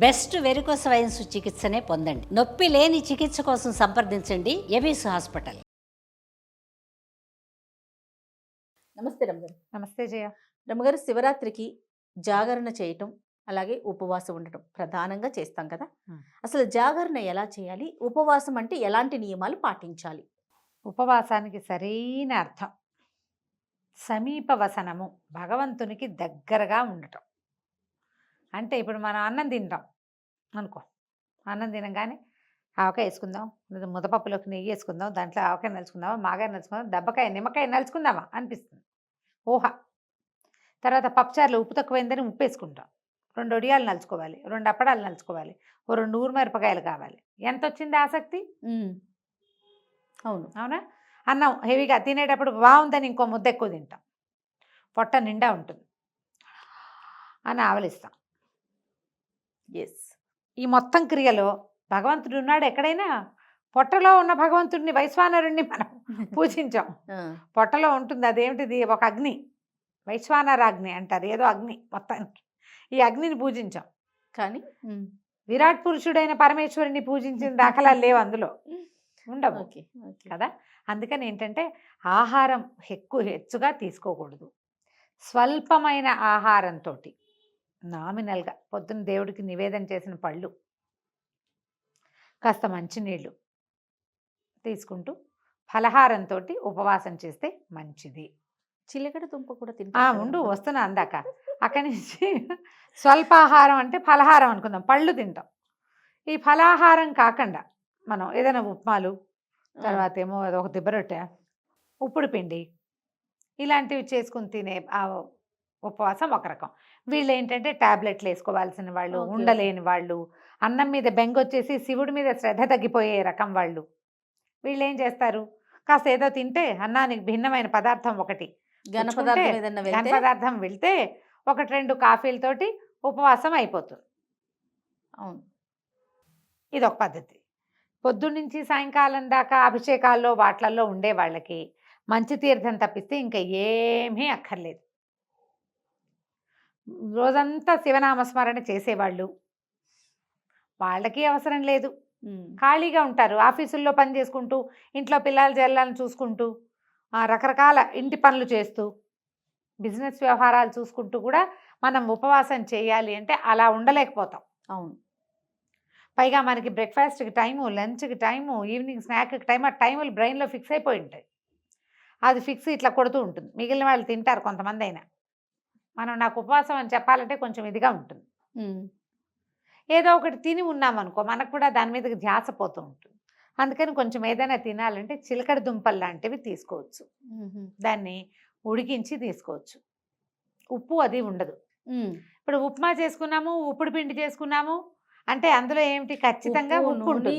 Best varicose veins చికిత్సనే పొందండి. నొప్పి లేని చికిత్స కోసం సంప్రదించండి ఎబిస్ హాస్పిటల్. నమస్తే రమ్మగారు. నమస్తే జయ. రమ్మగారు, శివరాత్రికి జాగరణ చేయటం, అలాగే ఉపవాసం ఉండటం ప్రధానంగా చేస్తాం కదా. అసలు జాగరణ ఎలా చేయాలి, ఉపవాసం అంటే ఎలాంటి నియమాలు పాటించాలి? ఉపవాసానికి సరైన అర్థం సమీప వసనము, భగవంతునికి దగ్గరగా ఉండటం. అంటే ఇప్పుడు మనం అన్నం తింటాం అనుకో, అన్నం తినగానే ఆవకాయ వేసుకుందాం, లేదా ముద్దపప్పులోకి నెయ్యి వేసుకుందాం, దాంట్లో ఆవకాయ నలుచుకుందామా, మాగాయ నలుచుకుందాం, దెబ్బకాయ నిమ్మకాయ నలుచుకుందామా అనిపిస్తుంది ఊహ. తర్వాత పప్పుచారులో ఉప్పు తక్కువైందని ఉప్పు వేసుకుంటాం, 2 వడియాలు నలుచుకోవాలి, 2 అప్పడాలు నలుచుకోవాలి, ఓ 2 ఊరుమిరపకాయలు కావాలి. ఎంత వచ్చింది ఆసక్తి? అవును. అవునా? అన్నం హెవీగా తినేటప్పుడు బాగుందని ఇంకో ముద్ద ఎక్కువ తింటాం, పొట్ట నిండా ఉంటుంది అని ఆవలిస్తాం. ఎస్. ఈ మొత్తం క్రియలో భగవంతుడు ఉన్నాడు ఎక్కడైనా. పొట్టలో ఉన్న భగవంతుడిని, వైశ్వానరుణ్ణి మనం పూజించాం. పొట్టలో ఉంటుంది, అదేమిటిది, ఒక అగ్ని, వైశ్వానరాగ్ని అంటారు, ఏదో అగ్ని. మొత్తానికి ఈ అగ్నిని పూజించాం. కానీ విరాట్ పురుషుడైన పరమేశ్వరుని పూజించిన దాఖలాలు లేవు, అందులో ఉండవు కదా. అందుకని ఏంటంటే ఆహారం హెచ్చుగా తీసుకోకూడదు. స్వల్పమైన ఆహారంతో, నామినల్గా పొద్దున్న దేవుడికి నివేదన చేసిన పళ్ళు, కాస్త మంచినీళ్ళు తీసుకుంటూ ఫలహారంతో ఉపవాసం చేస్తే మంచిది. చిలకడ దుంప కూడా తింటా ఉండు, వస్తున్నా అందాక. అక్కడి నుంచి స్వల్పాహారం అంటే ఫలహారం అనుకుందాం, పళ్ళు తింటాం. ఈ ఫలాహారం కాకుండా మనం ఏదైనా ఉప్మాలు, తర్వాత ఏమో ఒక దిబ్బరొట్టె, ఉప్పుడు పిండి, ఇలాంటివి చేసుకుని తినే ఉపవాసం ఒక రకం. వీళ్ళు ఏంటంటే ట్యాబ్లెట్లు వేసుకోవాల్సిన వాళ్ళు, ఉండలేని వాళ్ళు, అన్నం మీద బెంగొచ్చేసి శివుడి మీద శ్రద్ధ తగ్గిపోయే రకం వాళ్ళు. వీళ్ళు ఏం చేస్తారు, కాస్త ఏదో తింటే అన్నానికి భిన్నమైన పదార్థం ఒకటి, ఘన పదార్థం వెళ్తే 1-2 కాఫీలతోటి ఉపవాసం అయిపోతుంది. అవును, ఇదొక పద్ధతి. పొద్దున్నుంచి సాయంకాలం దాకా అభిషేకాల్లో వాట్లల్లో ఉండే వాళ్ళకి మంచి తీర్థం తప్పిస్తే ఇంకా ఏమీ అక్కర్లేదు. రోజంతా శివనామస్మరణ చేసేవాళ్ళు, వాళ్ళకి అవసరం లేదు. ఖాళీగా ఉంటారు, ఆఫీసుల్లో పని చేసుకుంటూ, ఇంట్లో పిల్లల జల్లాలను చూసుకుంటూ, రకరకాల ఇంటి పనులు చేస్తూ, బిజినెస్ వ్యవహారాలు చూసుకుంటూ కూడా మనం ఉపవాసం చేయాలి అంటే అలా ఉండలేకపోతాం. అవును. పైగా మనకి బ్రేక్ఫాస్ట్కి టైము, లంచ్కి టైము, ఈవినింగ్ స్నాక్కి టైం, ఆ టైములు బ్రెయిన్లో ఫిక్స్ అయిపోయి ఉంటాయి. అది ఫిక్స్ ఇట్లా కొడుతూ ఉంటుంది. మిగిలిన వాళ్ళు తింటారు కొంతమంది అయినా. మనం నాకు ఉపవాసం అని చెప్పాలంటే కొంచెం ఇదిగా ఉంటుంది. ఏదో ఒకటి తిని ఉన్నామనుకో, మనకు కూడా దాని మీదకి ధ్యాస పోతూ ఉంటుంది. అందుకని కొంచెం ఏదైనా తినాలంటే చిలకడ దుంపలు లాంటివి తీసుకోవచ్చు, దాన్ని ఉడికించి తీసుకోవచ్చు. ఉప్పు అది ఉండదు. ఇప్పుడు ఉప్మా చేసుకున్నాము, ఉప్పుడు పిండి చేసుకున్నాము అంటే అందులో ఏమిటి, ఖచ్చితంగా ఉప్పు ఉంటుంది,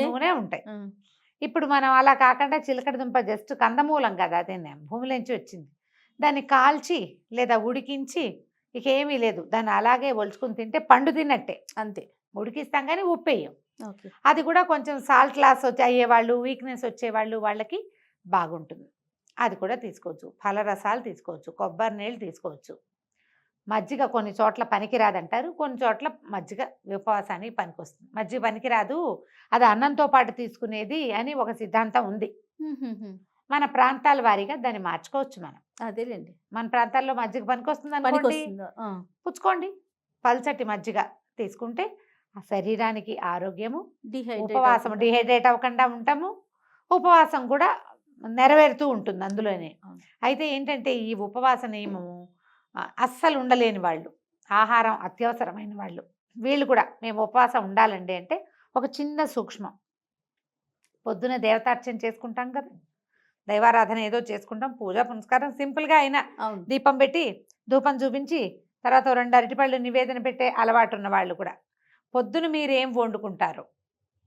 నూనె ఉంటాయి. ఇప్పుడు మనం అలా కాకుండా చిలకడ దుంప జస్ట్ కందమూలం కదా, అదే భూమిలోంచి వచ్చింది, దాన్ని కాల్చి లేదా ఉడికించి, ఇక ఏమీ లేదు, దాన్ని అలాగే ఒలుచుకుని తింటే పండు తిన్నట్టే. అంతే, ఉడికిస్తాం కానీ ఉప్పు వేయం. అది కూడా కొంచెం సాల్ట్ లాస్ అయ్యేవాళ్ళు, వీక్నెస్ వచ్చేవాళ్ళు, వాళ్ళకి బాగుంటుంది. అది కూడా తీసుకోవచ్చు. ఫలరసాలు తీసుకోవచ్చు, కొబ్బరి నీళ్ళు తీసుకోవచ్చు. మజ్జిగ కొన్ని చోట్ల పనికిరాదంటారు, కొన్ని చోట్ల మజ్జిగ ఉపవాసానికి పనికొస్తుంది. మజ్జిగ పనికిరాదు, అది అన్నంతో పాటు తీసుకునేది అని ఒక సిద్ధాంతం ఉంది. మన ప్రాంతాల వారీగా దాన్ని మార్చుకోవచ్చు మనం. అదేలేండి, మన ప్రాంతాల్లో మజ్జిగ పనికొస్తుంది అనుకోండి, పుచ్చుకోండి. పల్చటి మజ్జిగ తీసుకుంటే ఆ శరీరానికి ఆరోగ్యము, ఉపవాసం డిహైడ్రేట్ అవ్వకుండా ఉంటాము, ఉపవాసం కూడా నెరవేరుతూ ఉంటుంది అందులోనే. అయితే ఏంటంటే ఈ ఉపవాస నియమము అస్సలు ఉండలేని వాళ్ళు, ఆహారం అత్యవసరమైన వాళ్ళు, వీళ్ళు కూడా మేము ఉపవాసం ఉండాలండి అంటే ఒక చిన్న సూక్ష్మం. పొద్దున దేవతార్చన చేసుకుంటాం కదా, దైవారాధన ఏదో చేసుకుంటాం, పూజ పునస్కారం సింపుల్గా అయినా దీపం పెట్టి ధూపం చూపించి తర్వాత 2 అరటిపళ్ళు నివేదన పెట్టే అలవాటు ఉన్న వాళ్ళు కూడా పొద్దున మీరు ఏం వండుకుంటారో,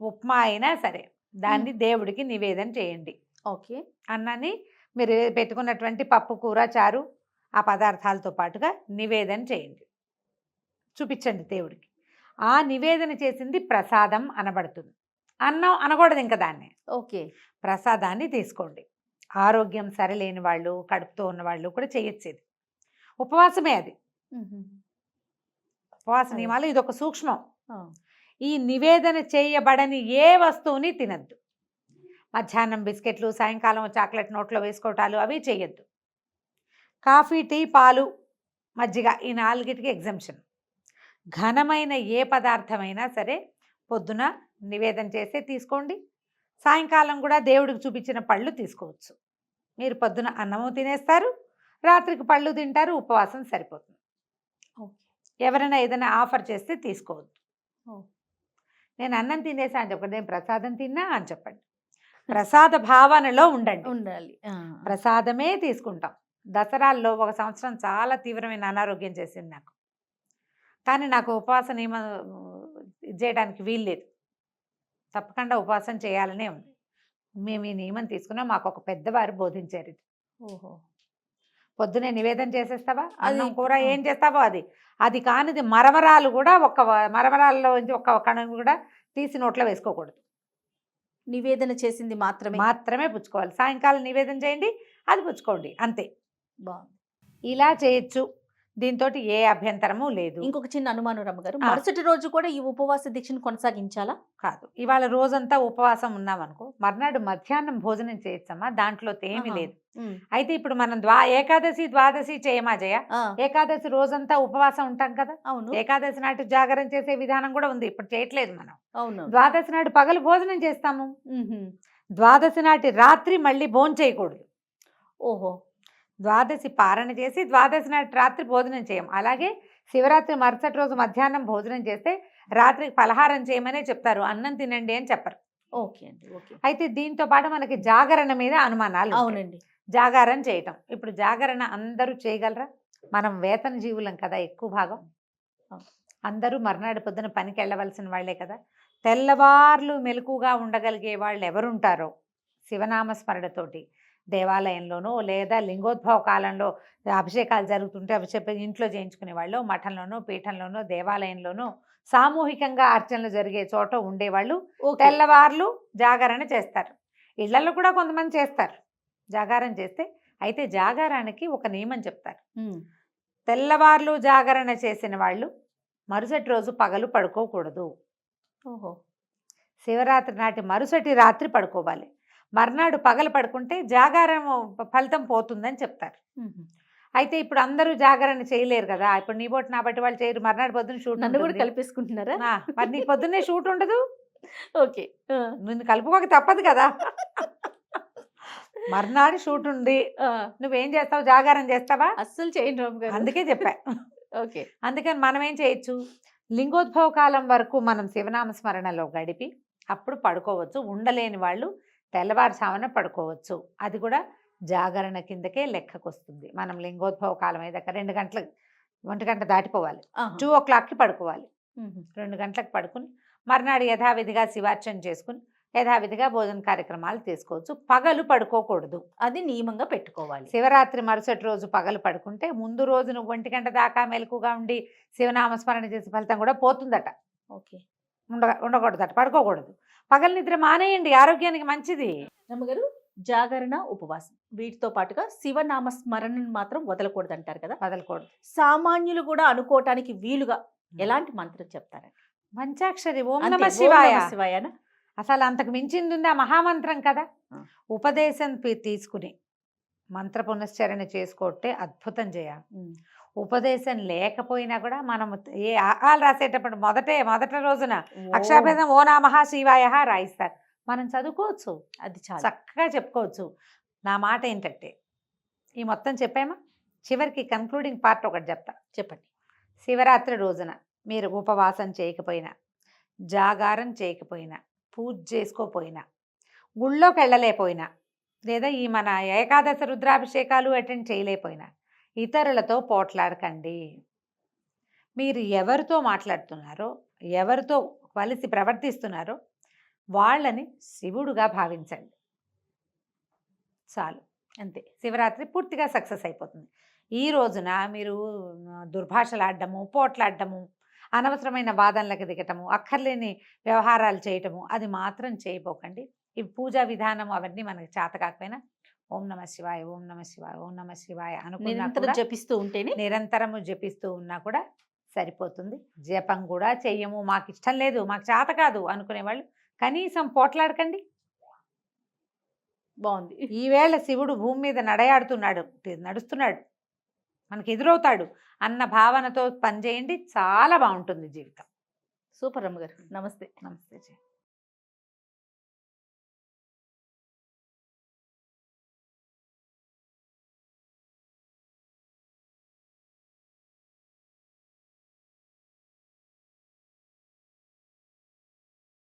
ఉప్మా అయినా సరే దాన్ని దేవుడికి నివేదన చేయండి. ఓకే. అన్నాన్ని మీరు పెట్టుకున్నటువంటి పప్పు, కూర, చారు, ఆ పదార్థాలతో పాటుగా నివేదన చేయండి, చూపించండి దేవుడికి. ఆ నివేదన చేసింది ప్రసాదం అనబడుతుంది. అన్నం అనకూడదు ఇంకా దాన్ని. ఓకే. ప్రసాదాన్ని తీసుకోండి. ఆరోగ్యం సరిలేని వాళ్ళు, కడుపుతో ఉన్న వాళ్ళు కూడా చేయొచ్చేది ఉపవాసమే. అది ఉపవాస నియమాలు, ఇది ఒక సూక్ష్మం. ఈ నివేదన చేయబడని ఏ వస్తువుని తినద్దు. మధ్యాహ్నం బిస్కెట్లు, సాయంకాలం చాక్లెట్ నోట్లో వేసుకోవటాలు అవి చేయొద్దు. కాఫీ, టీ, పాలు, మజ్జిగ ఈ 4టికి ఎగ్జంప్షన్. ఘనమైన ఏ పదార్థమైనా సరే పొద్దున నివేదన చేస్తే తీసుకోండి. సాయంకాలం కూడా దేవుడికి చూపించిన పళ్ళు తీసుకోవచ్చు. మీరు పొద్దున అన్నము తినేస్తారు, రాత్రికి పళ్ళు తింటారు, ఉపవాసం సరిపోతుంది. ఎవరైనా ఏదైనా ఆఫర్ చేస్తే తీసుకోవద్దు. నేను అన్నం తినేసా అని చెప్పండి, నేను ప్రసాదం తిన్నా అని చెప్పండి. ప్రసాద భావనలో ఉండాలి. ప్రసాదమే తీసుకుంటాం. దసరాల్లో ఒక సంవత్సరం చాలా తీవ్రమైన అనారోగ్యం చేసింది నాకు. కానీ నాకు ఉపవాస నియమం చేయడానికి వీల్లేదు. తప్పకుండా ఉపవాసం చేయాలనే ఉంది. మేము ఈ నియమం తీసుకున్నాం. మాకు ఒక పెద్దవారు బోధించారు ఇది. పొద్దునే నివేదన చేసేస్తావా, అన్నం కూర ఏం చేస్తావో అది కానిది మరమరాలు కూడా మరమరాల్లో ఒక కణం కూడా తీసి నోట్లో వేసుకోకూడదు. నివేదన చేసింది మాత్రమే పుచ్చుకోవాలి. సాయంకాలం నివేదన చేయండి, అది పుచ్చుకోండి, అంతే. బాగుంది. ఇలా చేయొచ్చు. దీంతో ఏ అభ్యంతరము లేదు. ఇంకొక చిన్న అనుమానం రమ్మగారు, మరుసటి రోజు కూడా ఈ ఉపవాస దీక్షను కొనసాగించాలా? కాదు, ఇవాళ రోజంతా ఉపవాసం ఉన్నామనుకో, మర్నాడు మధ్యాహ్నం భోజనం చేయొచ్చమ్మా, దాంట్లో ఏమీ లేదు. అయితే ఇప్పుడు మనం ఏకాదశి, ద్వాదశి చేయమా జయ? ఏకాదశి రోజంతా ఉపవాసం ఉంటాం కదా. అవును. ఏకాదశి నాటి జాగరణ చేసే విధానం కూడా ఉంది, ఇప్పుడు చేయట్లేదు మనం. అవును. ద్వాదశి నాటి పగలు భోజనం చేస్తాము. ద్వాదశి నాటి రాత్రి మళ్ళీ భోజనం చేయకూడదు. ఓహో. ద్వాదశి పారణ చేసి ద్వాదశి నాటి రాత్రి భోజనం చేయం. అలాగే శివరాత్రి మరుసటి రోజు మధ్యాహ్నం భోజనం చేస్తే రాత్రికి పలహారం చేయమనే చెప్తారు, అన్నం తినండి అని చెప్పరు. ఓకే అండి, ఓకే. అయితే దీంతో పాటు మనకి జాగరణ మీద అనుమానాలు. అవునండి. జాగారం చేయటం, ఇప్పుడు జాగరణ అందరూ చేయగలరా? మనం వేతన జీవులం కదా, ఎక్కువ భాగం అందరూ మర్నాడు పొద్దున పనికి వెళ్ళవలసిన వాళ్లే కదా. తెల్లవార్లు మెలకుగా ఉండగలిగే వాళ్ళు ఎవరుంటారో శివనామస్మరణతోటి దేవాలయంలోనో లేదా లింగోద్భవ కాలంలో అభిషేకాలు జరుగుతుంటే అభిషేకం ఇంట్లో చేయించుకునే వాళ్ళు, మఠంలోనో పీఠంలోనో దేవాలయంలోనో సామూహికంగా అర్చనలు జరిగే చోట ఉండేవాళ్ళు తెల్లవార్లు జాగరణ చేస్తారు. ఇళ్లలో కూడా కొంతమంది చేస్తారు జాగారం చేస్తే. అయితే జాగారానికి ఒక నియమం చెప్తారు. తెల్లవార్లు జాగరణ చేసిన వాళ్ళు మరుసటి రోజు పగలు పడుకోకూడదు. ఓహో. శివరాత్రి నాటి మరుసటి రాత్రి పడుకోవాలి. మర్నాడు పగలు పడుకుంటే జాగారం ఫలితం పోతుందని చెప్తారు. అయితే ఇప్పుడు అందరూ జాగరణ చేయలేరు కదా. ఇప్పుడు నీ బోటి నా బట్టి వాళ్ళు చేయరు. మర్నాడు పొద్దున్న షూట్. నన్ను కూడా కల్పేసుకుంటున్నారా? మరి నీకు పొద్దున్నే షూట్ ఉండదు. ఓకే, నిన్ను కలుపుకోక తప్పదు కదా. మర్నాడు షూట్ ఉంది, నువ్వేం చేస్తావు? జాగారం చేస్తావా? అస్సలు చేయండి. అందుకే చెప్పా. ఓకే. అందుకని మనం ఏం చేయొచ్చు, లింగోద్భవ కాలం వరకు మనం శివనామ స్మరణలో గడిపి అప్పుడు పడుకోవచ్చు. ఉండలేని వాళ్ళు తెల్లవారుజామున పడుకోవచ్చు. అది కూడా జాగరణ కిందకే లెక్కకు వస్తుంది. మనం లింగోద్భవ కాలం అయ్యాక 2 గంటలకు 1 గంట దాటిపోవాలి. 2 o'clockకి పడుకోవాలి. 2 గంటలకు పడుకుని మర్నాడు యథావిధిగా శివార్చన చేసుకుని యథావిధిగా భోజన కార్యక్రమాలు తీసుకోవచ్చు. పగలు పడుకోకూడదు, అది నియమంగా పెట్టుకోవాలి. శివరాత్రి మరుసటి రోజు పగలు పడుకుంటే ముందు రోజు నువ్వు 1 గంట దాకా మెలకుగా ఉండి శివనామస్మరణ చేసే ఫలితం కూడా పోతుందట. ఓకే. ఉండకూడదట, పడుకోకూడదు. పగల నిద్ర మానేయండి, ఆరోగ్యానికి మంచిది. రమ్మగారు, జాగరణ, ఉపవాసం వీటితో పాటుగా శివనామ స్మరణను మాత్రం వదలకూడదు అంటారు కదా. వదలకూడదు. సామాన్యులు కూడా అనుకోవటానికి వీలుగా ఎలాంటి మంత్రం చెప్తారండి? పంచాక్షరి ఓం నమ శివాయ. అసలు అంతకు మించింది ఉంది ఆ మహామంత్రం కదా. ఉపదేశం తీసుకుని మంత్ర పునశ్చరణ చేసుకోవటే అద్భుతం చేయాలి. ఉపదేశం లేకపోయినా కూడా మనం ఏ ఆలు రాసేటప్పుడు మొదటి రోజున అక్షరాభ్యాసం ఓ నమః శివాయ రాయిస్తారు. మనం చదువుకోవచ్చు, అది చక్కగా చెప్పుకోవచ్చు. నా మాట ఏంటంటే ఈ మొత్తం చెప్పామా, చివరికి కన్క్లూడింగ్ పార్ట్ ఒకటి చెప్తా. చెప్పండి. శివరాత్రి రోజున మీరు ఉపవాసం చేయకపోయినా, జాగారం చేయకపోయినా, పూజ చేసుకోపోయినా, గుళ్ళోకి వెళ్ళలేకపోయినా, లేదా ఈ మన ఏకాదశి రుద్రాభిషేకాలు అటెండ్ చేయలేకపోయినా ఇతరులతో పోట్లాడకండి. మీరు ఎవరితో మాట్లాడుతున్నారో, ఎవరితో కలిసి ప్రవర్తిస్తున్నారో వాళ్ళని శివుడుగా భావించండి. చాలు, అంతే. శివరాత్రి పూర్తిగా సక్సెస్ అయిపోతుంది. ఈ రోజున మీరు దుర్భాషలాడడము, పోట్లాడడము, అనవసరమైన వాదనలకు దిగటము, అక్కర్లేని వ్యవహారాలు చేయటము అది మాత్రం చేయబోకండి. ఈ పూజా విధానం అవన్నీ మనకి చేత కాకపోయినా ఓం నమ శివాయ, ఓం నమ శివాయ, ఓం నమ శివాయ అనుకున్నా జపిస్తూ ఉంటేనే, నిరంతరము జపిస్తూ ఉన్నా కూడా సరిపోతుంది. జపం కూడా చెయ్యము, మాకు ఇష్టం లేదు, మాకు చేత కాదు అనుకునేవాళ్ళు కనీసం పోట్లాడకండి. బాగుంది. ఈవేళ శివుడు భూమి మీద నడుస్తున్నాడు, మనకి ఎదురవుతాడు అన్న భావనతో పనిచేయండి, చాలా బాగుంటుంది జీవితం. సూపర్ రమ్మగారు. నమస్తే. నమస్తే.